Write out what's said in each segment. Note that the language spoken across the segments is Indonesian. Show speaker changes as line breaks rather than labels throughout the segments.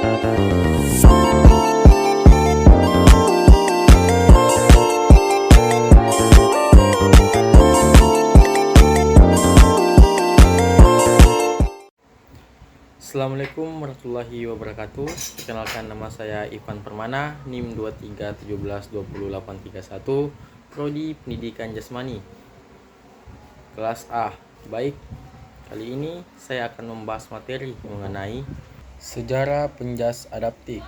Assalamualaikum warahmatullahi wabarakatuh. Perkenalkan, nama saya Ivan Permana, NIM 23172081, Prodi Pendidikan Jasmani, kelas A. Baik, kali ini saya akan membahas materi mengenai sejarah penjas adaptif.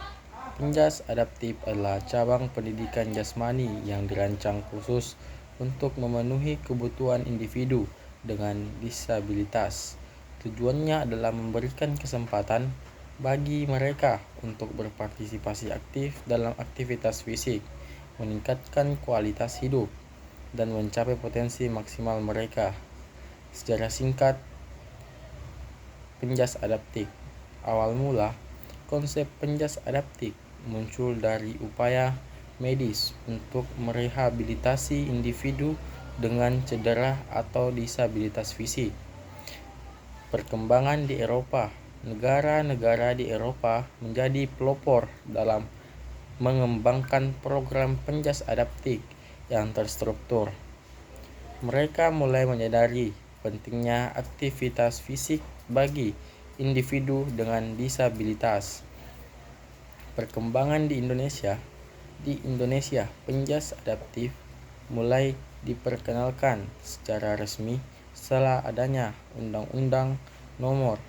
Penjas adaptif adalah cabang pendidikan jasmani yang dirancang khusus untuk memenuhi kebutuhan individu dengan disabilitas. Tujuannya adalah memberikan kesempatan bagi mereka untuk berpartisipasi aktif dalam aktivitas fisik, meningkatkan kualitas hidup, dan mencapai potensi maksimal mereka. Sejarah singkat penjas adaptif. Awal mula, konsep penjas adaptif muncul dari upaya medis untuk merehabilitasi individu dengan cedera atau disabilitas fisik. Perkembangan di Eropa. Negara-negara di Eropa menjadi pelopor dalam mengembangkan program penjas adaptif yang terstruktur. Mereka mulai menyadari pentingnya aktivitas fisik bagi individu dengan disabilitas. Perkembangan di Indonesia. Di Indonesia, penjas adaptif mulai diperkenalkan secara resmi setelah adanya Undang-Undang Nomor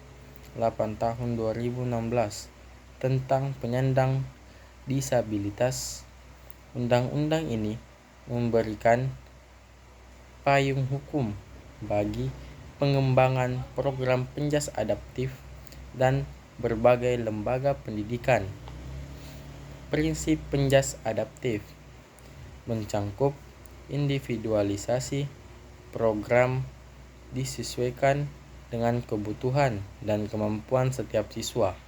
8 Tahun 2016 tentang penyandang disabilitas. Undang-undang ini memberikan payung hukum bagi pengembangan program penjas adaptif dan berbagai lembaga pendidikan. Prinsip penjas adaptif mencangkup individualisasi program disesuaikan dengan kebutuhan dan kemampuan setiap siswa,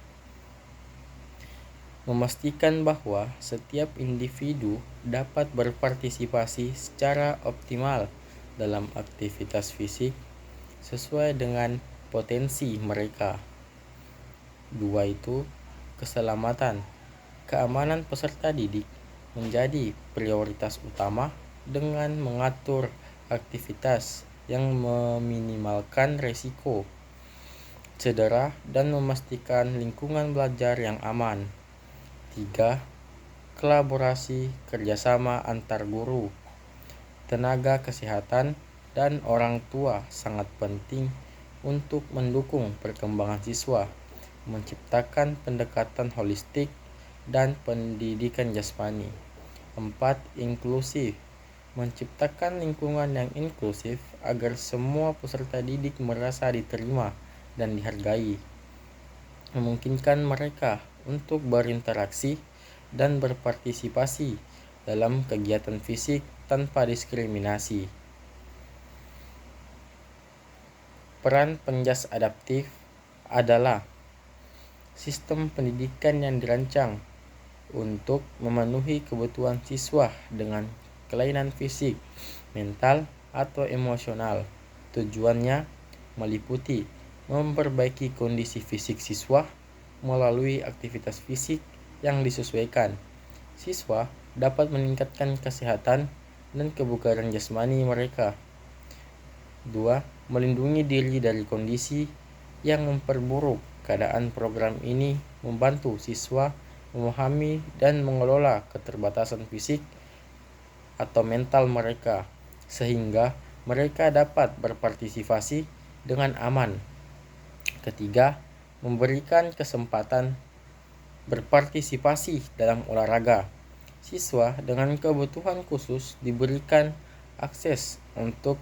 memastikan bahwa setiap individu dapat berpartisipasi secara optimal dalam aktivitas fisik sesuai dengan potensi mereka. Dua itu, keselamatan, keamanan peserta didik menjadi prioritas utama dengan mengatur aktivitas yang meminimalkan risiko cedera dan memastikan lingkungan belajar yang aman. 3. Kolaborasi kerjasama antar guru, tenaga kesehatan, dan orang tua sangat penting untuk mendukung perkembangan siswa, menciptakan pendekatan holistik dan pendidikan jasmani. 4. Inklusif, menciptakan lingkungan yang inklusif agar semua peserta didik merasa diterima dan dihargai, memungkinkan mereka untuk berinteraksi dan berpartisipasi dalam kegiatan fisik tanpa diskriminasi. Peran penjas adaptif adalah sistem pendidikan yang dirancang untuk memenuhi kebutuhan siswa dengan kelainan fisik, mental, atau emosional. Tujuannya meliputi memperbaiki kondisi fisik siswa melalui aktivitas fisik yang disesuaikan. Siswa dapat meningkatkan kesehatan dan kebugaran jasmani mereka. 2. Melindungi diri dari kondisi yang memperburuk keadaan. Program ini membantu siswa memahami dan mengelola keterbatasan fisik atau mental mereka, sehingga mereka dapat berpartisipasi dengan aman. Ketiga, memberikan kesempatan berpartisipasi dalam olahraga. Siswa dengan kebutuhan khusus diberikan akses untuk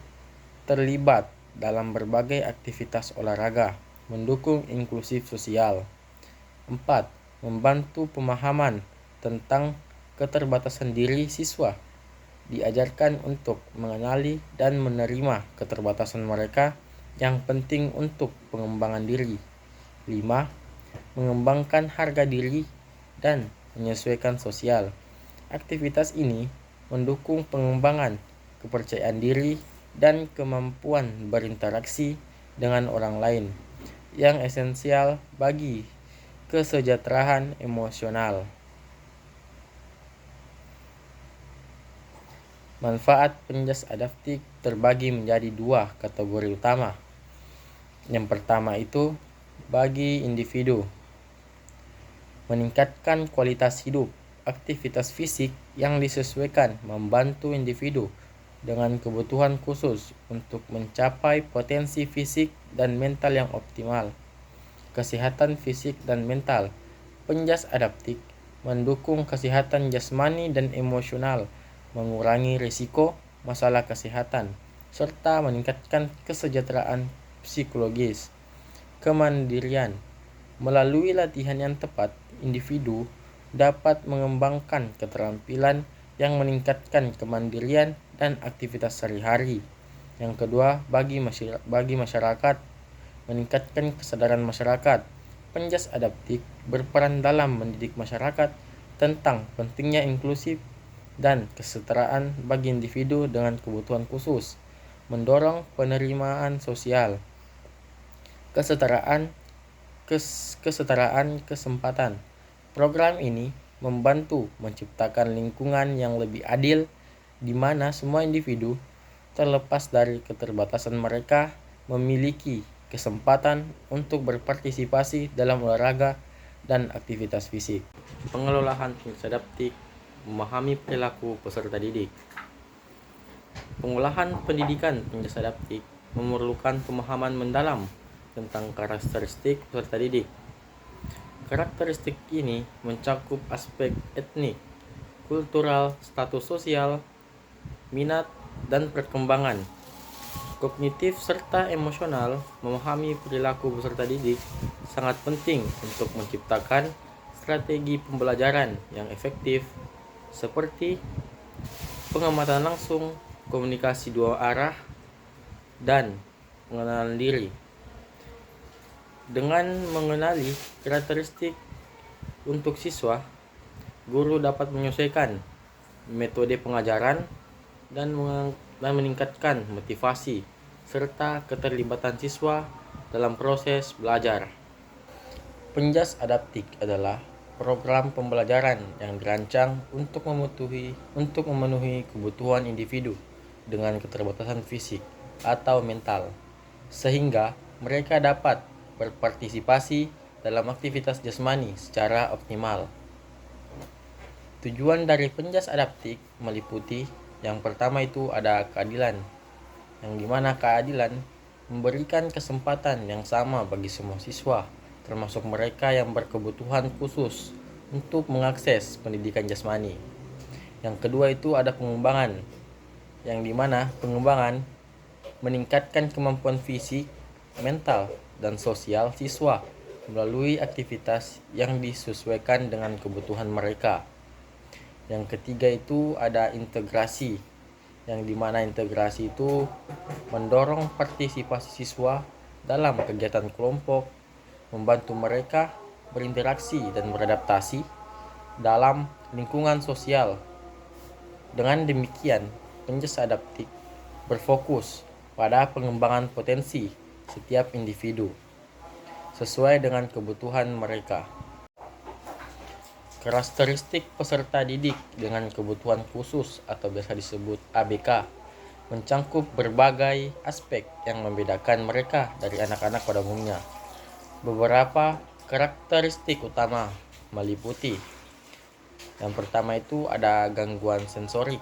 terlibat dalam berbagai aktivitas olahraga, mendukung inklusif sosial. 4. Membantu pemahaman tentang keterbatasan diri siswa. Diajarkan untuk mengenali dan menerima keterbatasan mereka yang penting untuk pengembangan diri. 5. Mengembangkan harga diri dan menyesuaikan sosial. Aktivitas ini mendukung pengembangan kepercayaan diri dan kemampuan berinteraksi dengan orang lain yang esensial bagi kesejahteraan emosional. Manfaat penjas adaptif terbagi menjadi dua kategori utama. Yang pertama itu bagi individu, meningkatkan kualitas hidup. Aktivitas fisik yang disesuaikan membantu individu dengan kebutuhan khusus untuk mencapai potensi fisik dan mental yang optimal. Kesehatan fisik dan mental. Penjas adaptif mendukung kesehatan jasmani dan emosional, mengurangi risiko masalah kesehatan, serta meningkatkan kesejahteraan psikologis. Kemandirian. Melalui latihan yang tepat, individu dapat mengembangkan keterampilan yang meningkatkan kemandirian dan aktivitas sehari-hari. Yang kedua, bagi masyarakat, meningkatkan kesadaran masyarakat. Penjas adaptif berperan dalam mendidik masyarakat tentang pentingnya inklusif dan kesetaraan bagi individu dengan kebutuhan khusus, mendorong penerimaan sosial, kesetaraan kesempatan. Program ini membantu menciptakan lingkungan yang lebih adil di mana semua individu, terlepas dari keterbatasan mereka, memiliki kesempatan untuk berpartisipasi dalam olahraga dan aktivitas fisik. Pengelolaan penjas adaptif, memahami perilaku peserta didik. Pengolahan pendidikan penjas adaptif memerlukan pemahaman mendalam tentang karakteristik peserta didik. Karakteristik ini mencakup aspek etnik, kultural, status sosial, minat, dan perkembangan kognitif serta emosional. Memahami perilaku peserta didik sangat penting untuk menciptakan strategi pembelajaran yang efektif seperti pengamatan langsung, komunikasi dua arah, dan pengenalan diri. Dengan mengenali karakteristik untuk siswa, guru dapat menyesuaikan metode pengajaran dan meningkatkan motivasi serta keterlibatan siswa dalam proses belajar. Penjas adaptif adalah program pembelajaran yang dirancang untuk memenuhi kebutuhan individu dengan keterbatasan fisik atau mental, sehingga mereka dapat berpartisipasi dalam aktivitas jasmani secara optimal. Tujuan dari penjas adaptif meliputi yang pertama itu ada keadilan, yang dimana keadilan memberikan kesempatan yang sama bagi semua siswa, termasuk mereka yang berkebutuhan khusus untuk mengakses pendidikan jasmani. Yang kedua itu ada pengembangan, yang dimana pengembangan meningkatkan kemampuan fisik, mental, dan sosial siswa melalui aktivitas yang disesuaikan dengan kebutuhan mereka. Yang ketiga itu ada integrasi, yang dimana integrasi itu mendorong partisipasi siswa dalam kegiatan kelompok, membantu mereka berinteraksi dan beradaptasi dalam lingkungan sosial. Dengan demikian, penjas adaptif berfokus pada pengembangan potensi setiap individu sesuai dengan kebutuhan mereka. Karakteristik peserta didik dengan kebutuhan khusus atau biasa disebut ABK mencakup berbagai aspek yang membedakan mereka dari anak-anak pada umumnya. Beberapa karakteristik utama meliputi yang pertama itu ada gangguan sensorik.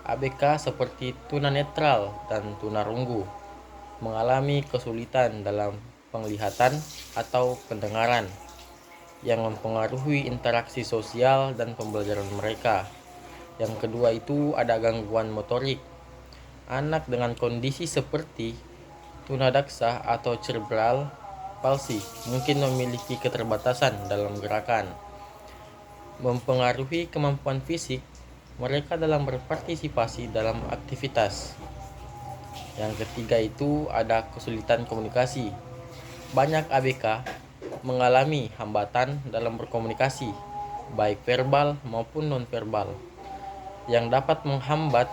ABK seperti tunanetra dan tunarunggu mengalami kesulitan dalam penglihatan atau pendengaran yang mempengaruhi interaksi sosial dan pembelajaran mereka. Yang kedua itu ada gangguan motorik. Anak dengan kondisi seperti tunadaksa atau cerebral palsy mungkin memiliki keterbatasan dalam gerakan, mempengaruhi kemampuan fisik mereka dalam berpartisipasi dalam aktivitas. Yang ketiga itu ada kesulitan komunikasi. Banyak ABK mengalami hambatan dalam berkomunikasi, baik verbal maupun non-verbal, yang dapat menghambat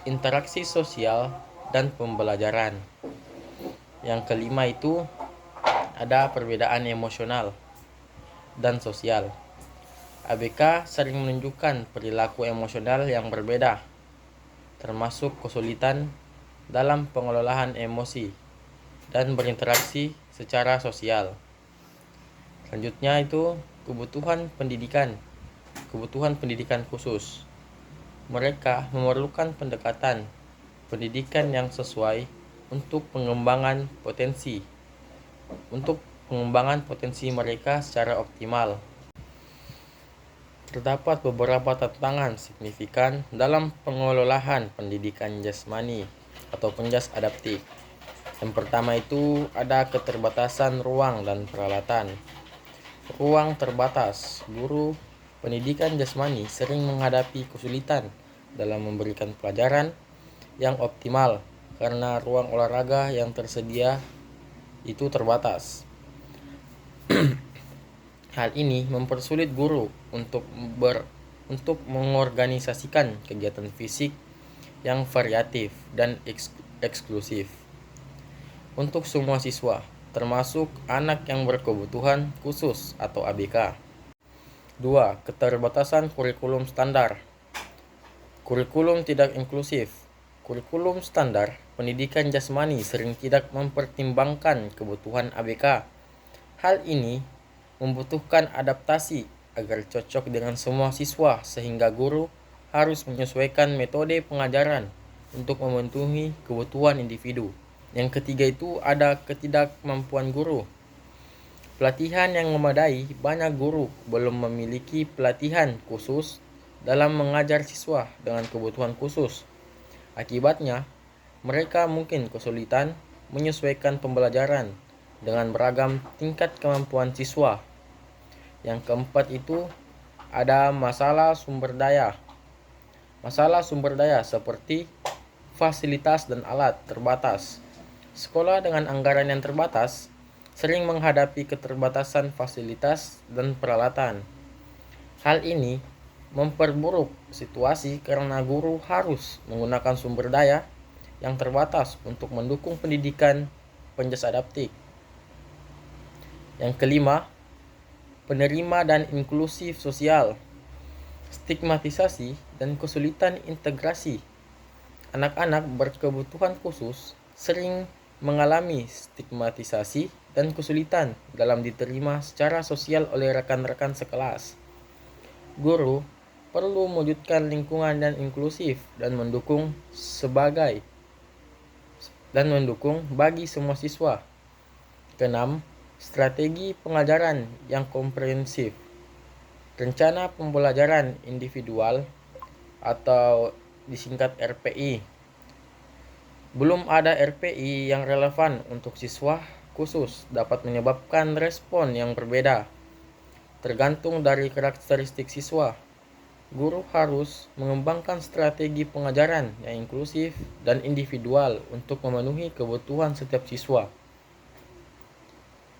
interaksi sosial dan pembelajaran. Yang kelima itu ada perbedaan emosional. dan sosial. ABK sering menunjukkan perilaku emosional yang berbeda, termasuk kesulitan dalam pengelolaan emosi dan berinteraksi secara sosial. Selanjutnya itu kebutuhan pendidikan khusus. Mereka memerlukan pendekatan pendidikan yang sesuai untuk pengembangan potensi mereka secara optimal. Terdapat beberapa tantangan signifikan dalam pengelolaan pendidikan jasmani atau penjas adaptif. Yang pertama itu ada keterbatasan ruang dan peralatan. Ruang terbatas. Guru pendidikan jasmani sering menghadapi kesulitan dalam memberikan pelajaran yang optimal karena ruang olahraga yang tersedia itu terbatas. Hal ini mempersulit guru untuk mengorganisasikan kegiatan fisik yang variatif dan eksklusif untuk semua siswa, termasuk anak yang berkebutuhan khusus atau ABK. 2. Keterbatasan kurikulum standar. Kurikulum tidak inklusif. Kurikulum standar pendidikan jasmani sering tidak mempertimbangkan kebutuhan ABK. Hal ini membutuhkan adaptasi agar cocok dengan semua siswa sehingga guru harus menyesuaikan metode pengajaran untuk memenuhi kebutuhan individu. Yang ketiga itu ada ketidakmampuan guru. Pelatihan yang memadai. Banyak guru belum memiliki pelatihan khusus dalam mengajar siswa dengan kebutuhan khusus. Akibatnya, mereka mungkin kesulitan menyesuaikan pembelajaran dengan beragam tingkat kemampuan siswa. Yang keempat itu ada masalah sumber daya. Masalah sumber daya seperti fasilitas dan alat terbatas. Sekolah dengan anggaran yang terbatas sering menghadapi keterbatasan fasilitas dan peralatan. Hal ini memperburuk situasi karena guru harus menggunakan sumber daya yang terbatas untuk mendukung pendidikan penjas adaptif. Yang kelima, penerima dan inklusif sosial. Stigmatisasi dan kesulitan integrasi. Anak-anak berkebutuhan khusus sering mengalami stigmatisasi dan kesulitan dalam diterima secara sosial oleh rekan-rekan sekelas. Guru perlu mewujudkan lingkungan yang inklusif dan mendukung bagi semua siswa. Keenam, strategi pengajaran yang komprehensif. Rencana pembelajaran individual atau disingkat RPI. Belum ada RPI yang relevan untuk siswa khusus dapat menyebabkan respon yang berbeda, tergantung dari karakteristik siswa. Guru harus mengembangkan strategi pengajaran yang inklusif dan individual untuk memenuhi kebutuhan setiap siswa.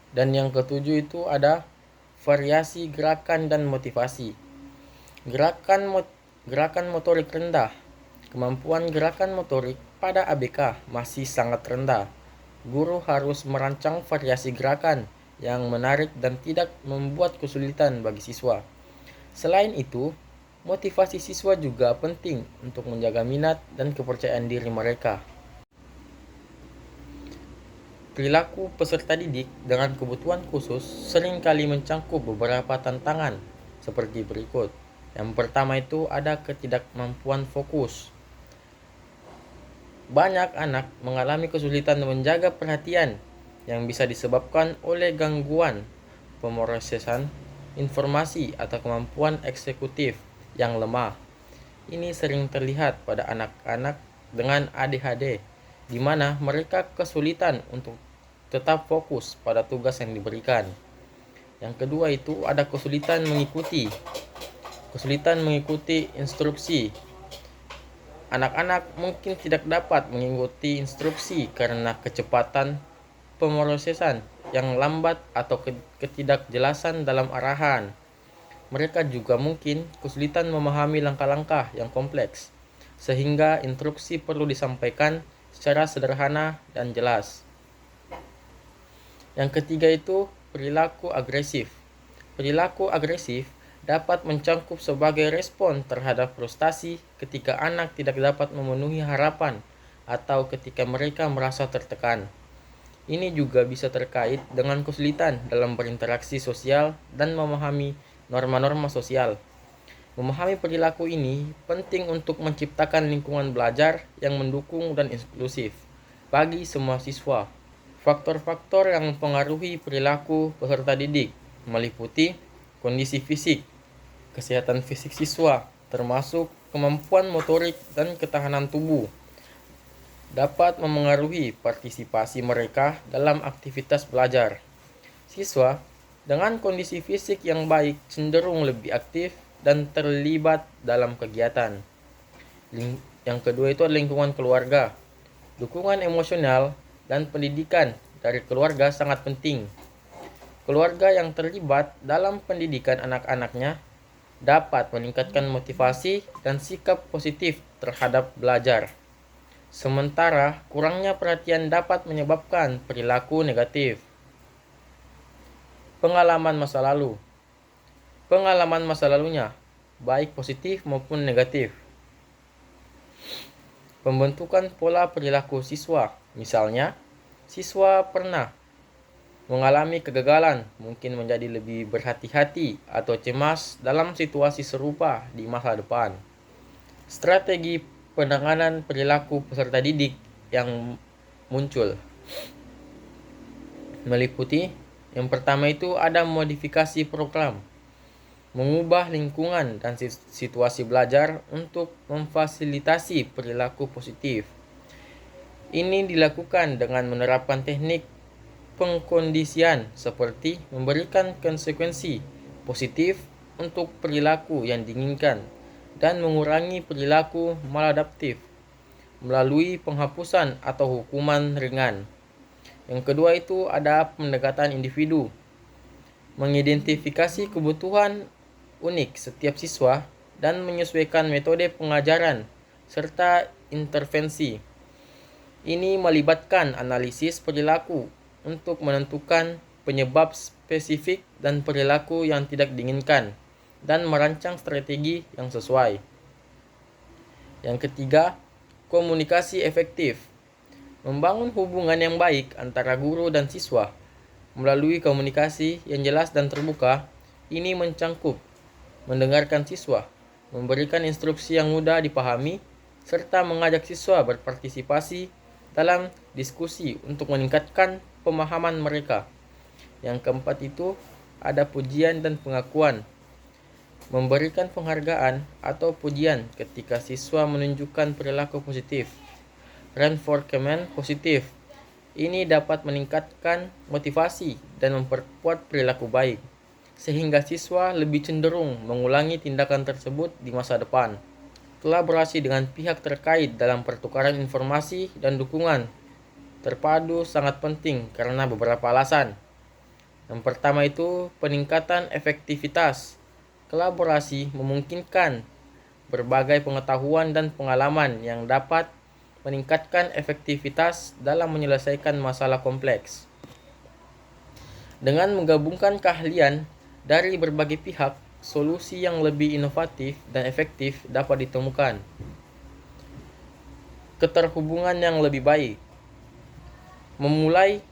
Dan yang ketujuh itu ada variasi gerakan dan motivasi. Gerakan motorik rendah. Kemampuan gerakan motorik pada ABK masih sangat rendah. Guru harus merancang variasi gerakan yang menarik dan tidak membuat kesulitan bagi siswa. Selain itu, motivasi siswa juga penting untuk menjaga minat dan kepercayaan diri mereka. Perilaku peserta didik dengan kebutuhan khusus seringkali mencangkup beberapa tantangan seperti berikut. Yang pertama itu ada ketidakmampuan fokus. Banyak anak mengalami kesulitan menjaga perhatian yang bisa disebabkan oleh gangguan pemrosesan informasi atau kemampuan eksekutif yang lemah. Ini sering terlihat pada anak-anak dengan ADHD, di mana mereka kesulitan untuk tetap fokus pada tugas yang diberikan. Yang kedua itu ada kesulitan mengikuti instruksi. Anak-anak mungkin tidak dapat mengikuti instruksi karena kecepatan pemrosesan yang lambat atau ketidakjelasan dalam arahan. Mereka juga mungkin kesulitan memahami langkah-langkah yang kompleks, sehingga instruksi perlu disampaikan secara sederhana dan jelas. Yang ketiga itu perilaku agresif. Perilaku agresif dapat mencangkup sebagai respon terhadap frustasi ketika anak tidak dapat memenuhi harapan atau ketika mereka merasa tertekan. Ini juga bisa terkait dengan kesulitan dalam berinteraksi sosial dan memahami norma-norma sosial. Memahami perilaku ini penting untuk menciptakan lingkungan belajar yang mendukung dan inklusif bagi semua siswa. Faktor-faktor yang mempengaruhi perilaku peserta didik meliputi kondisi fisik, kesehatan fisik siswa, termasuk kemampuan motorik dan ketahanan tubuh, dapat memengaruhi partisipasi mereka dalam aktivitas belajar. Siswa dengan kondisi fisik yang baik cenderung lebih aktif dan terlibat dalam kegiatan. Yang kedua itu adalah lingkungan keluarga. Dukungan emosional dan pendidikan dari keluarga sangat penting. Keluarga yang terlibat dalam pendidikan anak-anaknya dapat meningkatkan motivasi dan sikap positif terhadap belajar. Sementara kurangnya perhatian dapat menyebabkan perilaku negatif. Pengalaman masa lalu. Pengalaman masa lalunya, baik positif maupun negatif. Pembentukan pola perilaku siswa, misalnya, siswa pernah mengalami kegagalan, mungkin menjadi lebih berhati-hati atau cemas dalam situasi serupa di masa depan. Strategi penanganan perilaku peserta didik yang muncul meliputi yang pertama itu ada modifikasi program, mengubah lingkungan dan situasi belajar untuk memfasilitasi perilaku positif. Ini dilakukan dengan menerapkan teknik pengkondisian seperti memberikan konsekuensi positif untuk perilaku yang diinginkan dan mengurangi perilaku maladaptif melalui penghapusan atau hukuman ringan. Yang kedua itu ada pendekatan individu, mengidentifikasi kebutuhan unik setiap siswa dan menyesuaikan metode pengajaran serta intervensi. Ini melibatkan analisis perilaku untuk menentukan penyebab spesifik dan perilaku yang tidak diinginkan dan merancang strategi yang sesuai. Yang ketiga, komunikasi efektif. Membangun hubungan yang baik antara guru dan siswa melalui komunikasi yang jelas dan terbuka. Ini mencangkup mendengarkan siswa, memberikan instruksi yang mudah dipahami, serta mengajak siswa berpartisipasi dalam diskusi untuk meningkatkan pemahaman mereka. Yang keempat itu ada pujian dan pengakuan. Memberikan penghargaan atau pujian ketika siswa menunjukkan perilaku positif. Reinforcement positif. Ini dapat meningkatkan motivasi dan memperkuat perilaku baik, sehingga siswa lebih cenderung mengulangi tindakan tersebut di masa depan. Kolaborasi dengan pihak terkait dalam pertukaran informasi dan dukungan terpadu sangat penting karena beberapa alasan. Yang pertama itu peningkatan efektivitas. Kolaborasi memungkinkan berbagai pengetahuan dan pengalaman yang dapat meningkatkan efektivitas dalam menyelesaikan masalah kompleks. Dengan menggabungkan keahlian dari berbagai pihak, solusi yang lebih inovatif dan efektif dapat ditemukan. Keterhubungan yang lebih baik. Memulai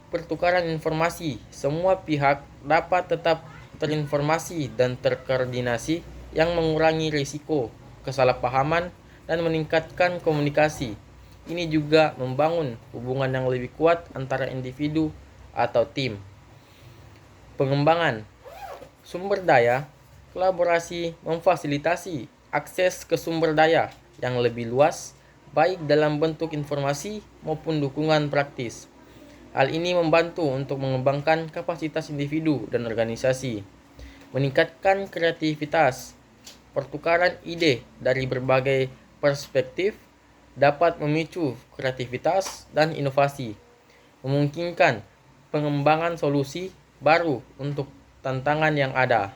pertukaran informasi, semua pihak dapat tetap terinformasi dan terkoordinasi yang mengurangi risiko kesalahpahaman dan meningkatkan komunikasi. Ini juga membangun hubungan yang lebih kuat antara individu atau tim. Pengembangan sumber daya, kolaborasi memfasilitasi akses ke sumber daya yang lebih luas, baik dalam bentuk informasi maupun dukungan praktis. Hal ini membantu untuk mengembangkan kapasitas individu dan organisasi, meningkatkan kreativitas. Pertukaran ide dari berbagai perspektif dapat memicu kreativitas dan inovasi, memungkinkan pengembangan solusi baru untuk tantangan yang ada.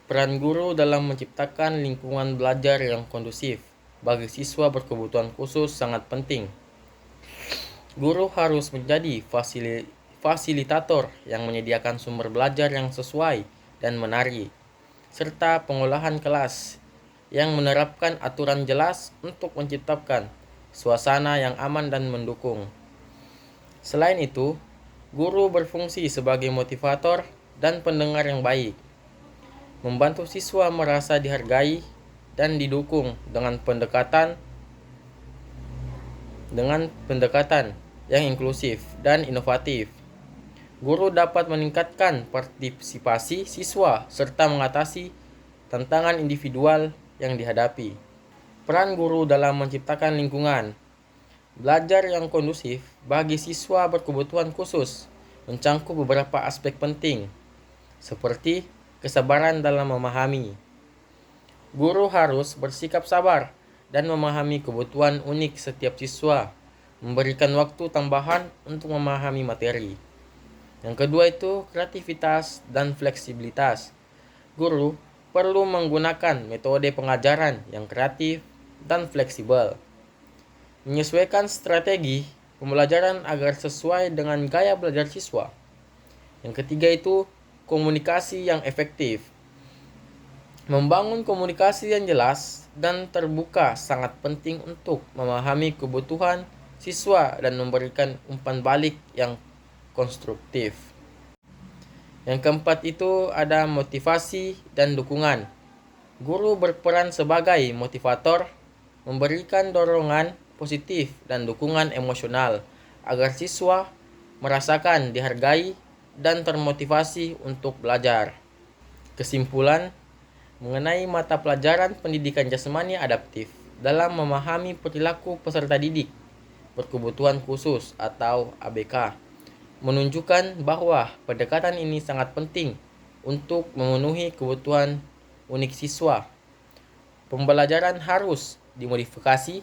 Peran guru dalam menciptakan lingkungan belajar yang kondusif bagi siswa berkebutuhan khusus sangat penting. Guru harus menjadi fasilitator yang menyediakan sumber belajar yang sesuai dan menarik, serta pengolahan kelas yang menerapkan aturan jelas untuk menciptakan suasana yang aman dan mendukung. Selain itu, guru berfungsi sebagai motivator dan pendengar yang baik, membantu siswa merasa dihargai dan didukung dengan pendekatan yang inklusif dan inovatif. Guru dapat meningkatkan partisipasi siswa serta mengatasi tantangan individual yang dihadapi. Peran guru dalam menciptakan lingkungan belajar yang kondusif bagi siswa berkebutuhan khusus mencangkup beberapa aspek penting, seperti kesabaran dalam memahami. Guru harus bersikap sabar dan memahami kebutuhan unik setiap siswa, memberikan waktu tambahan untuk memahami materi. Yang kedua itu kreativitas dan fleksibilitas. Guru perlu menggunakan metode pengajaran yang kreatif dan fleksibel, menyesuaikan strategi pembelajaran agar sesuai dengan gaya belajar siswa. Yang ketiga itu komunikasi yang efektif. Membangun komunikasi yang jelas dan terbuka sangat penting untuk memahami kebutuhan siswa dan memberikan umpan balik yang konstruktif. Yang keempat itu ada motivasi dan dukungan. Guru berperan sebagai motivator, memberikan dorongan positif dan dukungan emosional agar siswa merasakan dihargai dan termotivasi untuk belajar. Kesimpulan mengenai mata pelajaran pendidikan jasmani adaptif dalam memahami perilaku peserta didik berkebutuhan khusus atau ABK menunjukkan bahwa pendekatan ini sangat penting untuk memenuhi kebutuhan unik siswa. Pembelajaran harus dimodifikasi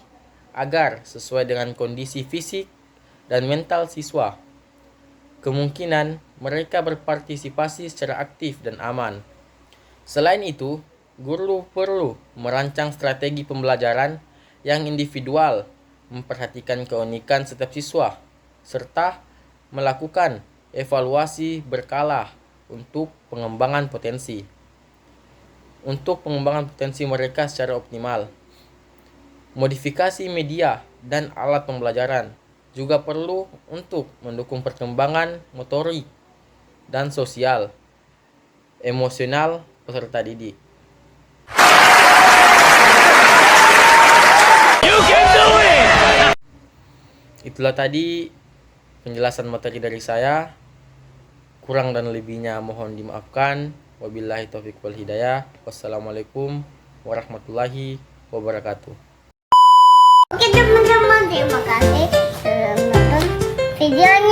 agar sesuai dengan kondisi fisik dan mental siswa. Kemungkinan mereka berpartisipasi secara aktif dan aman. Selain itu, guru perlu merancang strategi pembelajaran yang individual, memperhatikan keunikan setiap siswa, serta melakukan evaluasi berkala untuk pengembangan potensi mereka secara optimal. Modifikasi media dan alat pembelajaran juga perlu untuk mendukung perkembangan motorik dan sosial, emosional peserta didik. Itulah tadi penjelasan materi dari saya. Kurang dan lebihnya mohon dimaafkan. Wabillahi taufiq wal hidayah. Wassalamualaikum warahmatullahi wabarakatuh.
Oke teman-teman, terima kasih sudah menonton video